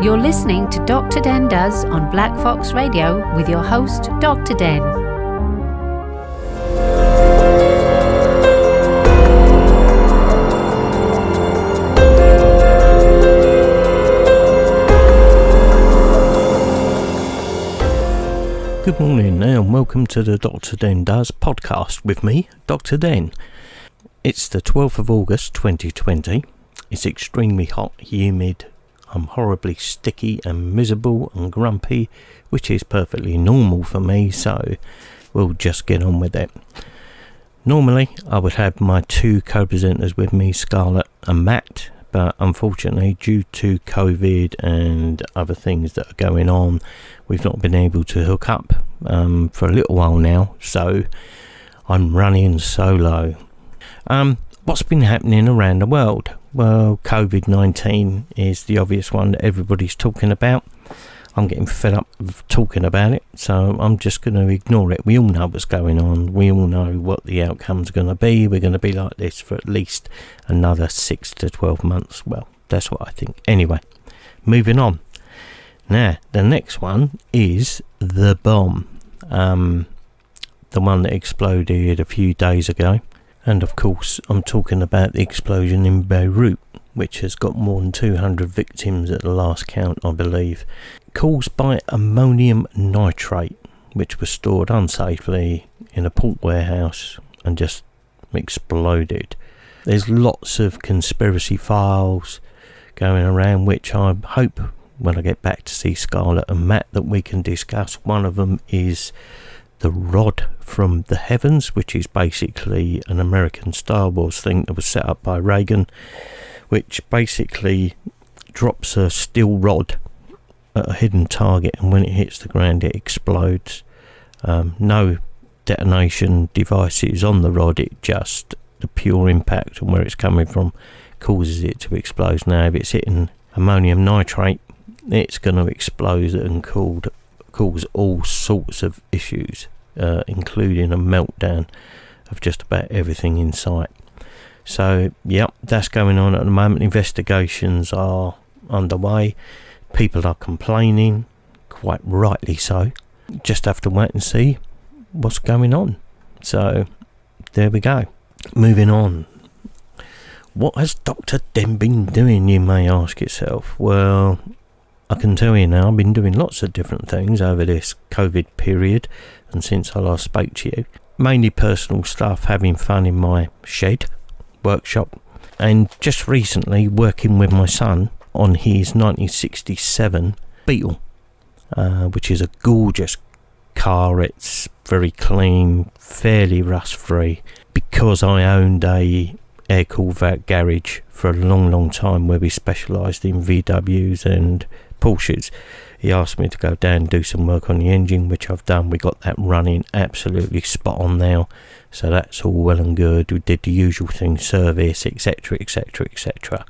You're listening to Dr. Den Does on Black Fox Radio with your host, Dr. Den. Good morning and welcome to the Dr. Den Does podcast with me, Dr. Den. It's the 12th of August 2020. It's extremely hot, humid. I'm horribly sticky and miserable and grumpy, which is perfectly normal for me, so we'll just get on with it. Normally, I would have my two co-presenters with me, Scarlett and Matt, but unfortunately, due to COVID and other things that are going on, we've not been able to hook up for a little while now, so I'm running solo. What's been happening around the world? Well, COVID-19 is the obvious one that everybody's talking about. I'm getting fed up of talking about it, so I'm just going to ignore it. We all know what's going on. We all know what the outcome's going to be. We're going to be like this for at least another 6 to 12 months. Well, that's what I think. Anyway, moving on. Now, the next one is the bomb. The one that exploded a few days ago. And of course, I'm talking about the explosion in Beirut, which has got more than 200 victims at the last count, I believe, caused by ammonium nitrate, which was stored unsafely in a port warehouse and just exploded. There's lots of conspiracy files going around, which I hope when I get back to see Scarlett and Matt that we can discuss. One of them is the rod from the heavens, which is basically an American Star Wars thing that was set up by Reagan, which basically drops a steel rod at a hidden target, and when it hits the ground it explodes. No detonation devices on the rod, it just the pure impact and where it's coming from causes it to explode. Now if it's hitting ammonium nitrate, it's going to explode and cause all sorts of issues, including a meltdown of just about everything in sight. So yep, that's going on at the moment. Investigations are underway. People are complaining, quite rightly so. Just have to wait and see what's going on. So there we go. Moving on. What has Dr. Den been doing, you may ask yourself? Well, I can tell you now, I've been doing lots of different things over this COVID period and since I last spoke to you. Mainly personal stuff, having fun in my shed, workshop, and just recently working with my son on his 1967 Beetle, which is a gorgeous car. It's very clean, fairly rust-free, because I owned a air-cooled garage for a long time where we specialised in VWs and Porsches. He asked me to go down and do some work on the engine, which I've done. We got that running absolutely spot on now, so that's all well and good. We did the usual thing, service, etc, etc, etc.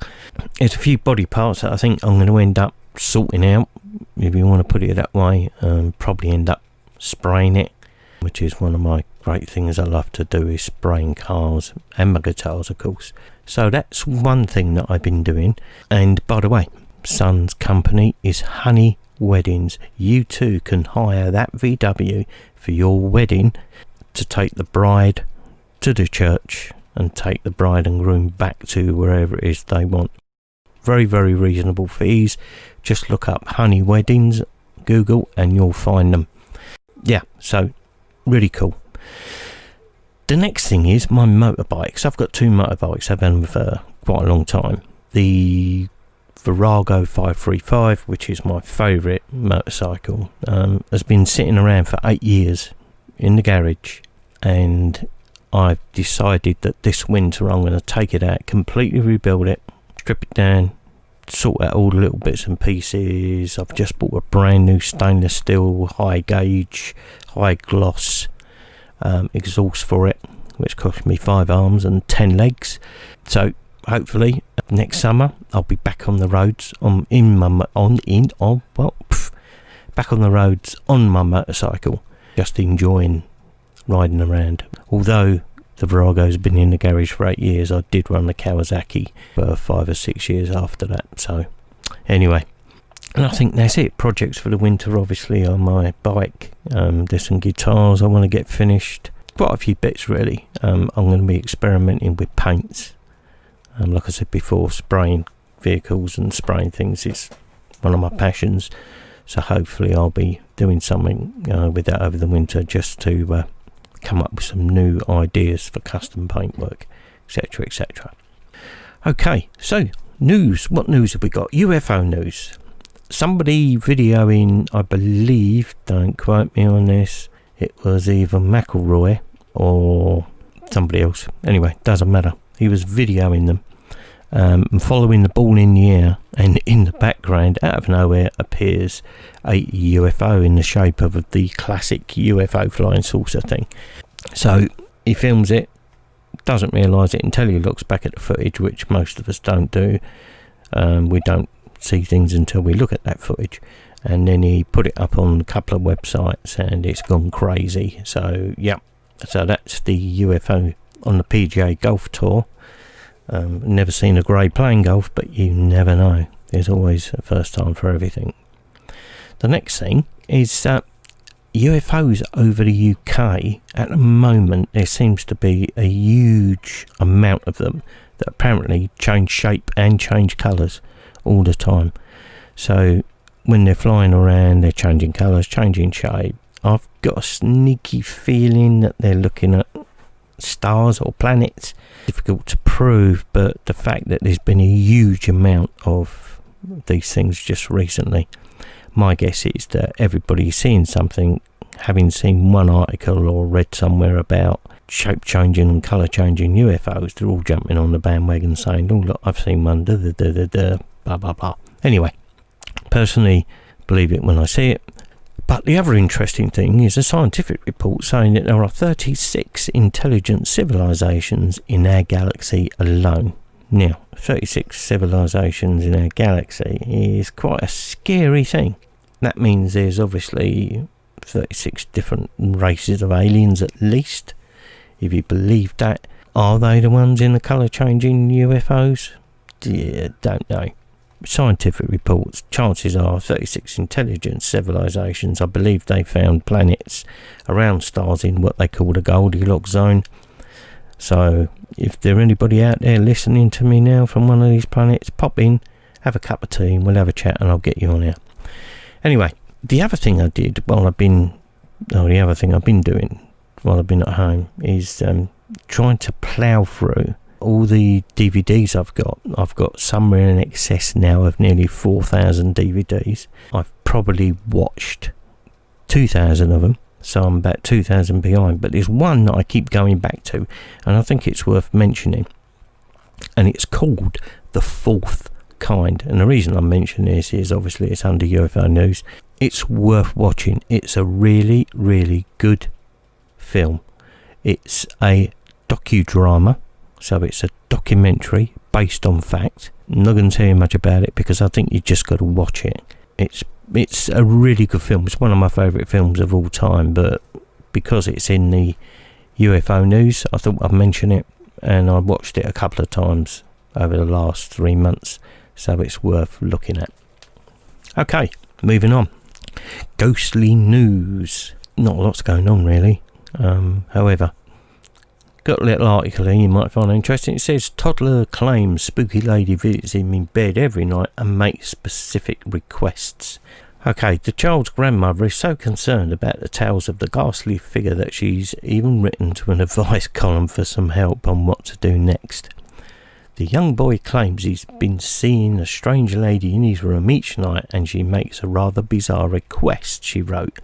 There's a few body parts that I think I'm going to end up sorting out, if you want to put it that way. Probably end up spraying it, which is one of my great things I love to do, is spraying cars and my guitars, of course. So that's one thing that I've been doing. And by the way, son's company is Honey Weddings. You too can hire that VW for your wedding to take the bride to the church and take the bride and groom back to wherever it is they want. Very, very reasonable fees. Just look up Honey Weddings, Google, and you'll find them. Yeah, so really cool. The next thing is my motorbikes. I've got two motorbikes. I've had them for quite a long time. The Virago 535, which is my favourite motorcycle, has been sitting around for 8 years in the garage, and I've decided that this winter I'm going to take it out, completely rebuild it, strip it down, sort out all the little bits and pieces. I've just bought a brand new stainless steel high gauge, high gloss exhaust for it, which cost me 5 arms and 10 legs. So hopefully next summer I'll be back on the roads back on the roads on my motorcycle, just enjoying riding around. Although the Virago's been in the garage for 8 years, I did run the Kawasaki for 5 or 6 years after that. So anyway, And I think that's it. Projects for the winter, obviously, on my bike. There's some guitars I want to get finished. Quite a few bits, really. I'm going to be experimenting with paints. Like I said before, spraying vehicles and spraying things is one of my passions. So hopefully I'll be doing something with that over the winter, just to come up with some new ideas for custom paintwork, etc, etc. Okay, so news. What news have we got? UFO news. Somebody videoing, I believe, don't quote me on this, it was either McElroy or somebody else. Anyway, doesn't matter. He was videoing them and following the ball in the air, and in the background, out of nowhere, appears a UFO in the shape of the classic UFO flying saucer thing. So he films it, doesn't realise it until he looks back at the footage, which most of us don't do. We don't see things until we look at that footage, and then he put it up on a couple of websites and it's gone crazy. So yeah, so that's the UFO on the PGA Golf Tour. Never seen a grey playing golf, but you never know. There's always a first time for everything. The next thing is UFOs over the UK. At the moment there seems to be a huge amount of them that apparently change shape and change colours all the time. So when they're flying around, they're changing colours, changing shape. I've got a sneaky feeling that they're looking at stars or planets. Difficult to prove, but the fact that there's been a huge amount of these things just recently, my guess is that everybody's seeing something, having seen one article or read somewhere about shape changing and colour changing UFOs. They're all jumping on the bandwagon saying, oh look, I've seen one, blah blah blah. Anyway, personally believe it when I see it. But the other interesting thing is a scientific report saying that there are 36 intelligent civilizations in our galaxy alone. Now, 36 civilizations in our galaxy is quite a scary thing. That means there's obviously 36 different races of aliens at least. If you believe that, are they the ones in the colour changing UFOs? Yeah, don't know. Scientific reports, chances are 36 intelligent civilizations. I believe they found planets around stars in what they call the Goldilocks zone. So if there anybody out there listening to me now from one of these planets, pop in, have a cup of tea and we'll have a chat and I'll get you on air. Anyway, the other thing I've been doing while I've been at home is trying to plough through all the DVDs I've got. I've got somewhere in excess now of nearly 4,000 DVDs. I've probably watched 2,000 of them, so I'm about 2,000 behind. But there's one that I keep going back to, and I think it's worth mentioning. And it's called The Fourth Kind. And the reason I'm mentioning this is obviously it's under UFO news. It's worth watching. It's a really, really good film. It's a docudrama. So it's a documentary based on fact. I'm not going to tell you much about it because I think you just got to watch it. It's a really good film. It's one of my favourite films of all time, but because it's in the UFO news, I thought I'd mention it, and I watched it a couple of times over the last 3 months, so it's worth looking at. Okay, moving on. Ghostly news. Not a lot's going on really. However, got a little article here you might find interesting. It says toddler claims spooky lady visits him in bed every night and makes specific requests. Okay, the child's grandmother is so concerned about the tales of the ghastly figure that she's even written to an advice column for some help on what to do next. The young boy claims he's been seeing a strange lady in his room each night and she makes a rather bizarre request, she wrote.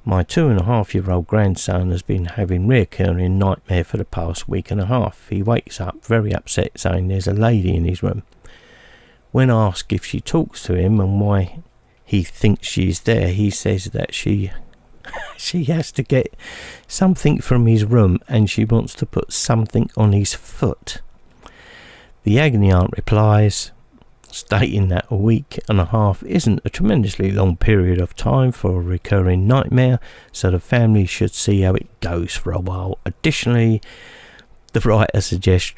My 2.5-year-old grandson has been having recurring nightmare for the past week and a half. He wakes up very upset saying there's a lady in his room. When asked if she talks to him and why he thinks she's there, he says that she has to get something from his room and she wants to put something on his foot. The agony aunt replies, stating that a week and a half isn't a tremendously long period of time for a recurring nightmare, so the family should see how it goes for a while. Additionally, the writer suggests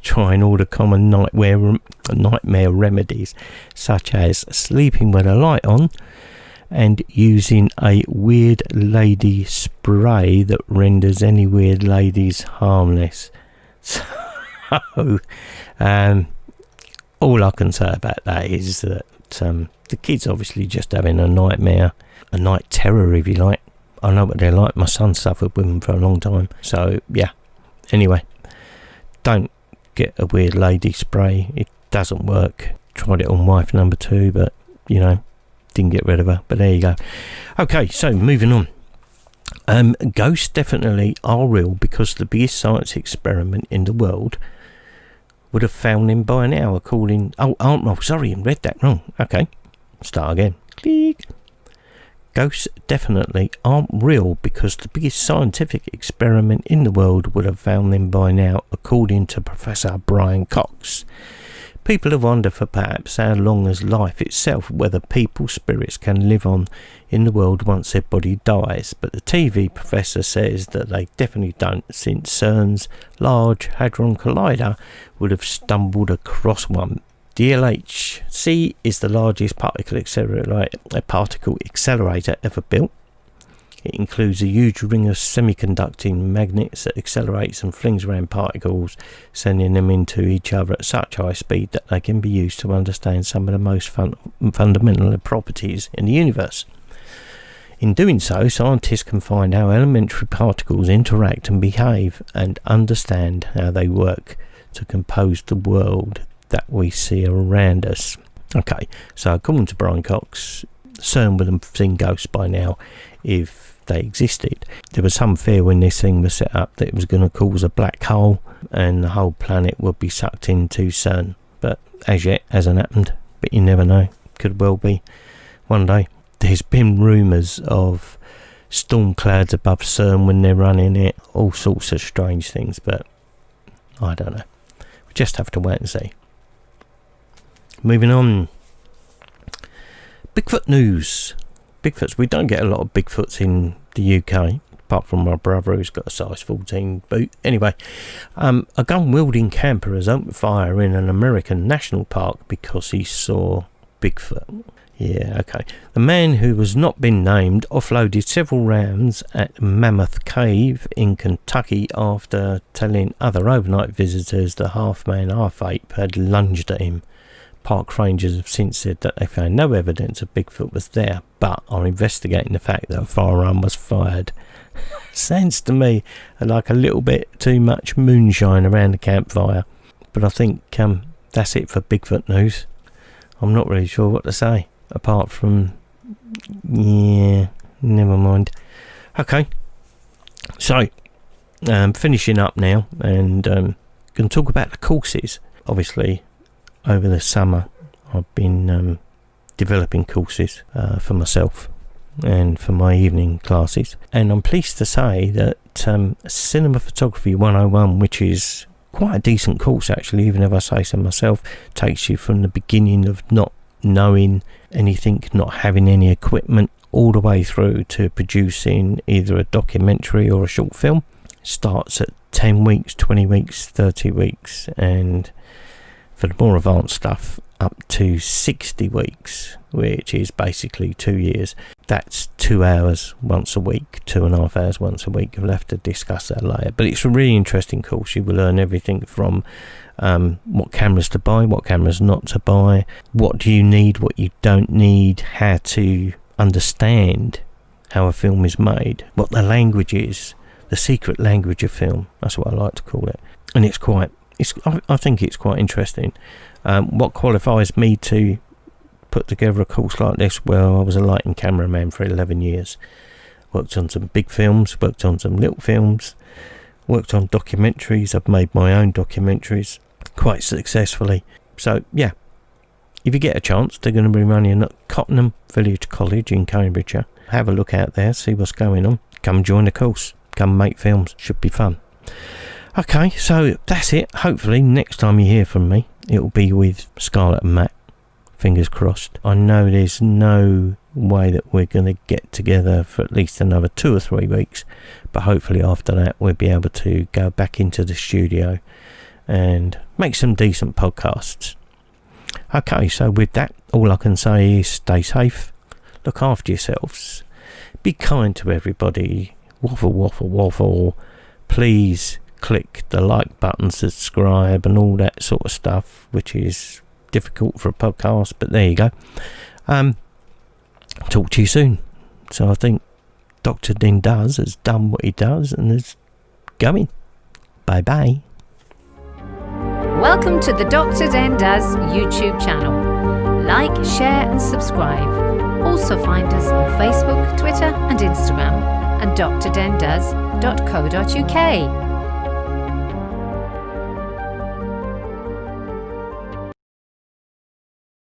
trying all the common nightmare remedies, such as sleeping with a light on and using a weird lady spray that renders any weird ladies harmless. So, all I can say about that is that the kid's obviously just having a nightmare, a night terror, if you like. I know what they're like. My son suffered with them for a long time. So, yeah. Anyway, don't get a weird lady spray. It doesn't work. Tried it on wife number 2, but, didn't get rid of her. But there you go. Okay, so moving on. Ghosts definitely are real because the biggest science experiment in the world would have found him by now, according... sorry, I read that wrong. Okay, start again. Click. Ghosts definitely aren't real because the biggest scientific experiment in the world would have found them by now, according to Professor Brian Cox. People have wondered for perhaps how long as life itself, whether people's spirits can live on in the world once their body dies, but the TV professor says that they definitely don't, since CERN's Large Hadron Collider would have stumbled across one. The LHC is the largest particle accelerator ever built. It includes a huge ring of semiconducting magnets that accelerates and flings around particles, sending them into each other at such high speed that they can be used to understand some of the most fundamental properties in the universe. In doing so, scientists can find how elementary particles interact and behave, and understand how they work to compose the world that we see around us. Okay, so according to Brian Cox, CERN would have seen ghosts by now if they existed. There was some fear when this thing was set up that it was going to cause a black hole and the whole planet would be sucked into CERN. But as yet, hasn't happened. But you never know. Could well be one day. There's been rumours of storm clouds above CERN when they're running it. All sorts of strange things, but I don't know. We just have to wait and see. Moving on. Bigfoot news. Bigfoots. We don't get a lot of Bigfoots in the UK, apart from my brother who's got a size 14 boot. Anyway, a gun-wielding camper has opened fire in an American national park because he saw Bigfoot. Yeah, okay. The man, who has not been named, offloaded several rounds at Mammoth Cave in Kentucky after telling other overnight visitors the half-man, half-ape had lunged at him. Park rangers have since said that they found no evidence of Bigfoot was there, but are investigating the fact that a firearm was fired. Sounds to me like a little bit too much moonshine around the campfire. But I think that's it for Bigfoot news. I'm not really sure what to say, apart from... yeah, never mind. Okay, so, finishing up now, and going to talk about the courses. Obviously, over the summer, I've been developing courses for myself and for my evening classes. And I'm pleased to say that Cinema Photography 101, which is quite a decent course actually, even if I say so myself, takes you from the beginning of not knowing anything, not having any equipment, all the way through to producing either a documentary or a short film. Starts at 10 weeks, 20 weeks, 30 weeks, and for the more advanced stuff, up to 60 weeks, which is basically 2 years. That's 2 hours once a week, 2.5 hours once a week. We'll have to discuss that later. But it's a really interesting course. You will learn everything from what cameras to buy, what cameras not to buy, what do you need, what you don't need, how to understand how a film is made, what the language is, the secret language of film. That's what I like to call it. And I think it's quite interesting. What qualifies me to put together a course like this? Well, I was a lighting cameraman for 11 years. Worked on some big films, worked on some little films, worked on documentaries. I've made my own documentaries quite successfully. So, yeah, if you get a chance, they're going to be running at Cottenham Village College in Cambridgeshire. Have a look out there, see what's going on. Come join the course. Come make films. Should be fun. Okay, so that's it. Hopefully next time you hear from me, it'll be with Scarlett and Matt. Fingers crossed. I know there's no way that we're going to get together for at least another 2 or 3 weeks, but hopefully after that we'll be able to go back into the studio and make some decent podcasts. Okay, so with that, all I can say is stay safe, look after yourselves, be kind to everybody, waffle, waffle, waffle. Please click the like button, subscribe and all that sort of stuff, which is difficult for a podcast, but there you go. Talk to you soon. So I think Dr. Den Does has done what he does and is going. Bye bye. Welcome to the Dr. Den Does YouTube channel. Like, share and subscribe. Also find us on Facebook, Twitter and Instagram and drdendoes.co.uk.